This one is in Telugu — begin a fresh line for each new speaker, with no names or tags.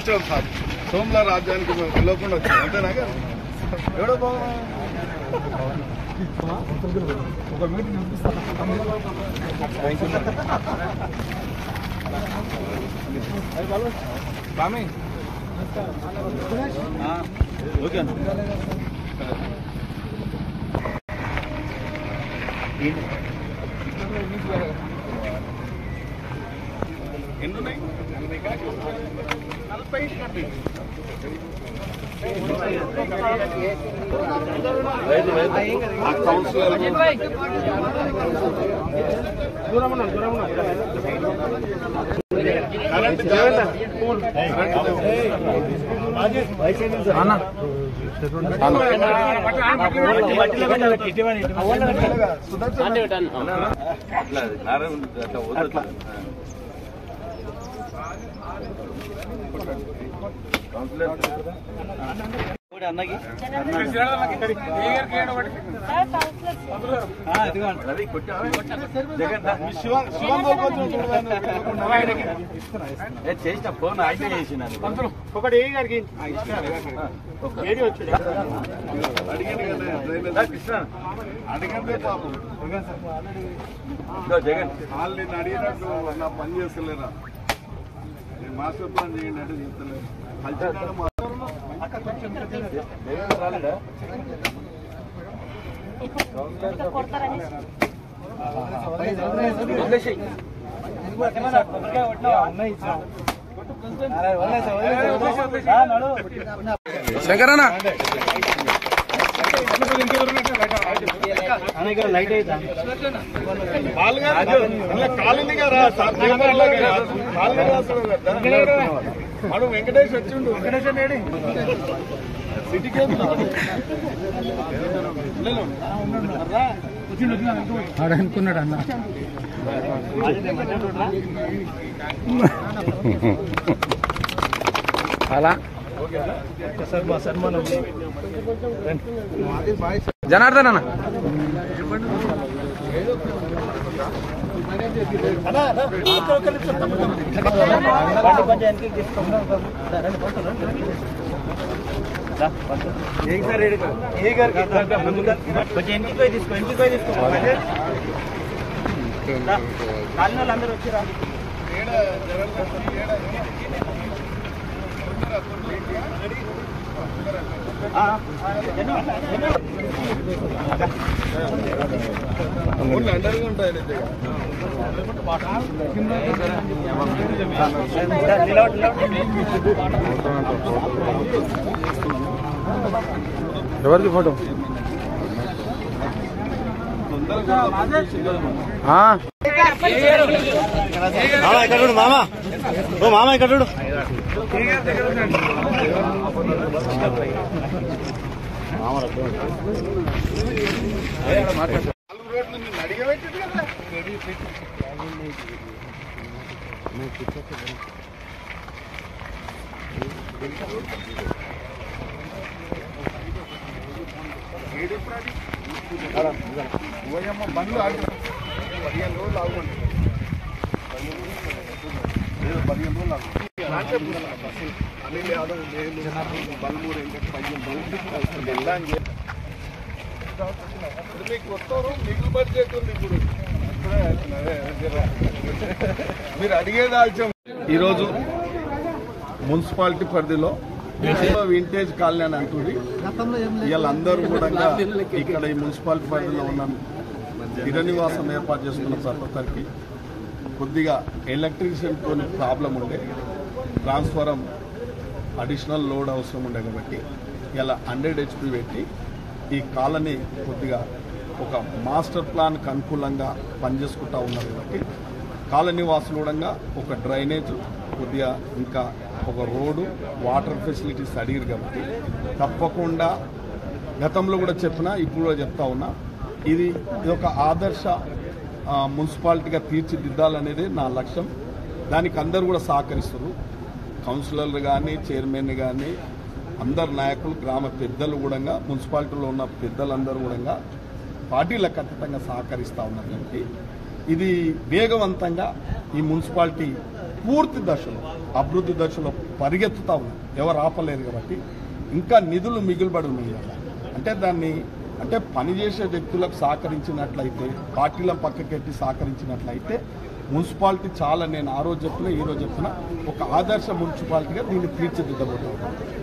వచ్చాం సార్, సోమల రాజ్యానికి మేము వెళ్ళకుండా వచ్చాం, అంతేనా? ఎవడో బాగా ఒక మీటింగ్ చూపిస్తాను. ఓకే అన్న. ఎన్నున్నాయి? 40 కౌన్సిలర్ అన్నకి చేసిన ఫోన్ అయితే చేసిన ఒకటి గారికి అడిగంటే పాపం జగన్ వాళ్ళు నేను అడిగినట్టు నా పని చేస్తలేరా, నేను మాస్టర్ ప్లాన్ చేయండి అంటే చెప్తలేదు.
శంకరన్న
లైట్ అయితే కాలనీ గారా అడు వెంకటేష్ వచ్చిండు. వెంకటేష్ నేడి సిటీకి
అనుకున్నాడు అన్న. అలా జనార్దన్ అన్న
అందరూ వచ్చిరా అండర్గా ఉంటాయి.
ఎవరికి ఫోటో
ఇక్కడ చూడు మామ, ఓ మామ ఇక్కడ చూడు.
బండ్లు 15 రోజులు ఆగుండి, 15 రోజులు ఆగు. అనిల్ యాదవ్ బల్మూరు ఇప్పుడు మీకు వస్తారు, మిగులు బడ్జెట్ ఉంది. ఇప్పుడు మీరు అడిగేది ఆల్చం. ఈరోజు మున్సిపాలిటీ పరిధిలో వింటేజ్ కాలనీ అని అంటుంది. వీళ్ళందరూ కూడా ఇక్కడ ఈ మున్సిపాలిటీ పరిధిలో ఉన్న స్థిర నివాసం ఏర్పాటు చేసుకున్న ప్రతి ఒక్కరికి కొద్దిగా ఎలక్ట్రిసిటీతో ప్రాబ్లం ఉండే, ట్రాన్స్ఫారం అడిషనల్ లోడ్ అవసరం ఉండే కాబట్టి ఇలా 100 HP పెట్టి ఈ కాలనీ కొద్దిగా ఒక మాస్టర్ ప్లాన్కి అనుకూలంగా పనిచేసుకుంటూ ఉన్నారు కాబట్టి కాలనీ వాసులు కూడా ఒక డ్రైనేజ్ కొద్దిగా ఇంకా ఒక రోడ్డు వాటర్ ఫెసిలిటీస్ అడిగారు కాబట్టి తప్పకుండా గతంలో కూడా చెప్పినా ఇప్పుడు కూడా చెప్తా ఉన్నా, ఇది ఒక ఆదర్శ మున్సిపాలిటీగా తీర్చిదిద్దాలనేది నా లక్ష్యం. దానికి అందరూ కూడా సహకరిస్తారు. కౌన్సిలర్లు కానీ చైర్మన్ కానీ అందరు నాయకులు గ్రామ పెద్దలు కూడా మున్సిపాలిటీలో ఉన్న పెద్దలందరూ కూడా పార్టీలకు ఖచ్చితంగా సహకరిస్తూ ఉన్నారు. కాబట్టి ఇది వేగవంతంగా ఈ మున్సిపాలిటీ పూర్తి దశలో అభివృద్ధి దశలో పరిగెత్తుతా ఉన్నాయి, ఎవరు ఆపలేరు. కాబట్టి ఇంకా నిధులు మిగులుబడి ఉన్నాయి. అంటే దాన్ని అంటే పనిచేసే వ్యక్తులకు సహకరించినట్లయితే, పార్టీలను పక్కకెట్టి సహకరించినట్లయితే మున్సిపాలిటీ చాలా, నేను ఆ రోజు చెప్పినా ఈ రోజు చెప్పినా, ఒక ఆదర్శ మున్సిపాలిటీగా దీన్ని తీర్చిదిద్దబోతున్నాను.